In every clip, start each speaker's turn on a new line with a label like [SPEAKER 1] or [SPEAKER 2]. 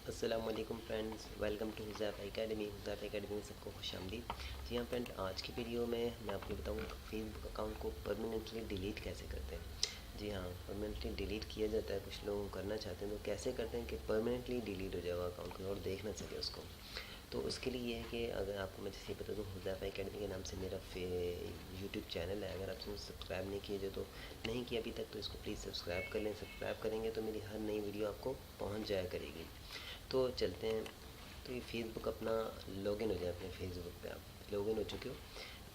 [SPEAKER 1] अस्सलाम वालेकुम friends, welcome to Huzaifa academy. Huzaifa academy में सबको खुशामदीद। जी हाँ फ्रेंड, आज की वीडियो में मैं आपको बताऊँगा फेसबुक अकाउंट को परमानेंटली डिलीट कैसे करते हैं। जी हाँ, परमानेंटली डिलीट किया जाता है। कुछ लोग करना चाहते हैं तो कैसे करते हैं कि परमानेंटली डिलीट हो जाए वो अकाउंट को और देख ना सके उसको। तो उसके लिए ये है कि अगर आपको मैं जैसे बता दूँ, हुज़ैफ़ा एकेडमी के नाम से मेरा यूट्यूब चैनल है। अगर आपने सब्सक्राइब नहीं किए जो तो नहीं किया अभी तक, तो इसको प्लीज़ सब्सक्राइब कर लें। सब्सक्राइब करेंगे तो मेरी हर नई वीडियो आपको पहुंच जाया करेगी। तो चलते हैं। तो ये फेसबुक अपना लॉगिन हो जाए। अपने फेसबुक पे आप लॉगिन हो चुके हो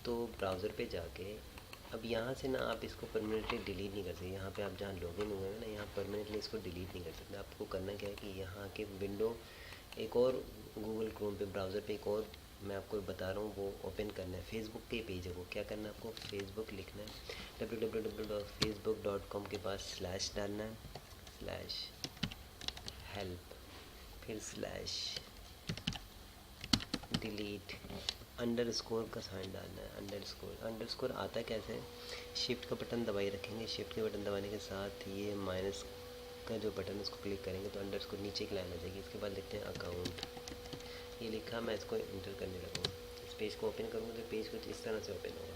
[SPEAKER 1] तो ब्राउज़र पे जाके अब यहाँ से ना आप इसको परमानेंटली डिलीट नहीं कर सकते। यहाँ पे आप जहाँ लॉगिन हुए हैं ना, यहाँ परमानेंटली इसको डिलीट नहीं कर सकते। आपको करना क्या है कि यहाँ के विंडो एक और गूगल क्रोम पे ब्राउज़र पे एक और मैं आपको बता रहा हूँ वो ओपन करना है। फेसबुक पे पेज है वो। क्या करना है आपको, फेसबुक लिखना है, www.facebook.com के पास स्लैश डालना है, स्लैश हेल्प, फिर स्लैश डिलीट, अंडर स्कोर का साइन डालना है। अंडर स्कोर आता कैसे है, शिफ्ट का बटन दबाई रखेंगे। शिफ्ट के बटन दबाने के साथ ये माइनस का जो बटन है उसको क्लिक करेंगे तो अंडर स्कोर नीचे की लाइन आ जाएगी। इसके बाद लिखते हैं अकाउंट, ये लिखा, मैं इसको इंटर करने लगूँगा। इस पेज को ओपन करूँगा तो पेज कुछ इस तरह से ओपन होगा।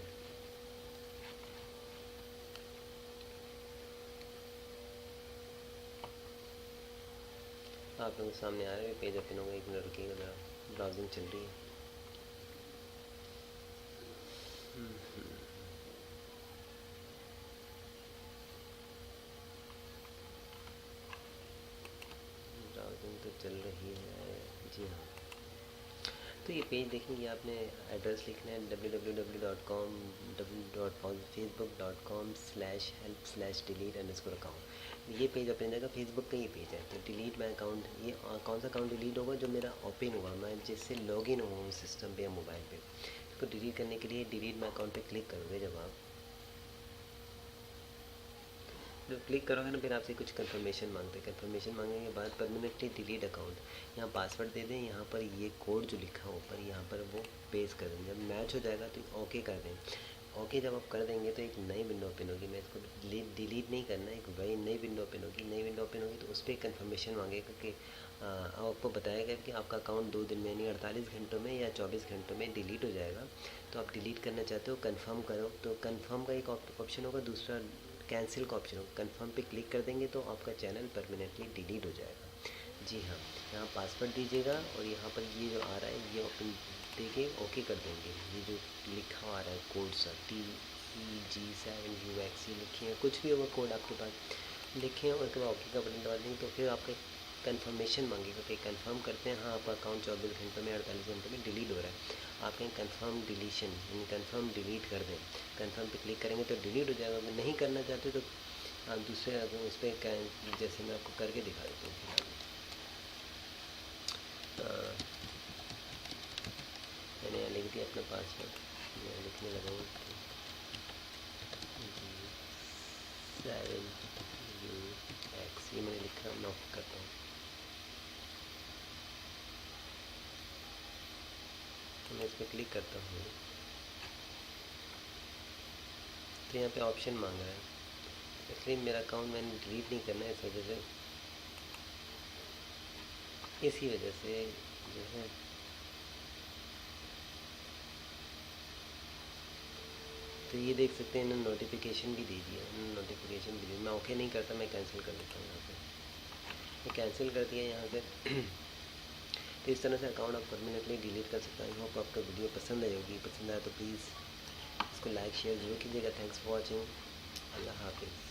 [SPEAKER 1] आप लोगों के सामने आ रहा है पेज ओपन होगा। एक मिनट रुकिएगा ज़रा, ब्राउजिंग चल रही है। ब्राउजिंग तो चल रही है। जी हाँ, तो ये पेज देखेंगे आपने एड्रेस लिखना है www.facebook.com/help/delete_account। ये पेज ओपन जाएगा। फेसबुक का ये पेज है। तो डिलीट माई अकाउंट, ये कौन सा अकाउंट डिलीट होगा, जो मेरा ओपन हुआ, मैं जिससे लॉगिन हुआ हूँ सिस्टम पे या मोबाइल पे। इसको डिलीट करने के लिए डिलीट माई अकाउंट पे क्लिक करोगे। जब क्लिक करोगे ना, फिर आपसे कुछ कंफर्मेशन मांगते हैं। कंफर्मेशन मांगने के बाद परमानेंटली डिलीट अकाउंट, यहाँ पासवर्ड दे दें। यहाँ पर ये कोड जो लिखा हो ऊपर, यहाँ पर वो पेस्ट कर दें। जब मैच हो जाएगा तो ओके कर दें। ओके जब आप कर देंगे तो एक नई विंडो ओपन होगी। मैं इसको डिलीट नहीं करना, एक वही नई विंडो ओपन होगी। नई विंडो ओपन होगी तो उस पर कंफर्मेशन मांगेगा कि आपको बताएगा कि आपका अकाउंट 2 दिन में यानी 48 घंटों में या 24 घंटों में डिलीट हो जाएगा। तो आप डिलीट करना चाहते हो, कंफर्म करो। तो कंफर्म का एक ऑप्शन होगा, दूसरा कैंसिल का ऑप्शन होगा। कंफर्म पे क्लिक कर देंगे तो आपका चैनल परमानेंटली डिलीट हो जाएगा। जी हाँ, यहाँ पासवर्ड दीजिएगा और यहाँ पर ये जो आ रहा है ये ओपन देके ओके कर देंगे। ये जो लिखा आ रहा है कोड सा TEG7UX, ये लिखे हैं, कुछ भी होगा कोड आपके पास लिखे हैं, उसके बाद ओके का बटन दबा देंगे तो फिर आपका कंफर्मेशन मांगेगा कि कंफर्म करते हैं हाँ आपका अकाउंट 24 घंटों में 48 घंटों में डिलीट हो रहा है। आप कहें कंफर्म डिलीशन यानी कंफर्म डिलीट कर दें। कंफर्म पे क्लिक करेंगे तो डिलीट हो जाएगा। अगर नहीं करना चाहते तो आप दूसरे उस पर, जैसे मैं आपको करके दिखा देता हूँ फिलहाल। मैंने यहाँ लिख दिया अपना पासवर्ड, मैं लिखने लगा हूँ 7UX, ये मैंने लिखा, मैं ओके करता हूँ। तो मैं इस पर क्लिक करता हूँ तो यहाँ पे ऑप्शन मांग रहा है। इसलिए मेरा अकाउंट मैंने डिलीट नहीं करना है, इसी वजह से जो है। तो ये देख सकते हैं इन्होंने नोटिफिकेशन भी दे दिया। मैं ओके नहीं करता, मैं कैंसिल कर देता हूँ। यहाँ पे मैं कैंसिल कर दिया यहाँ से। तो इस तरह से अकाउंट आप परमानेंटली डिलीट कर सकते हैं। आई होप आपको वीडियो पसंद आई होगी। पसंद आया तो प्लीज़ इसको लाइक शेयर जरूर कीजिएगा। Thanks for watching. अल्लाह हाफिज़।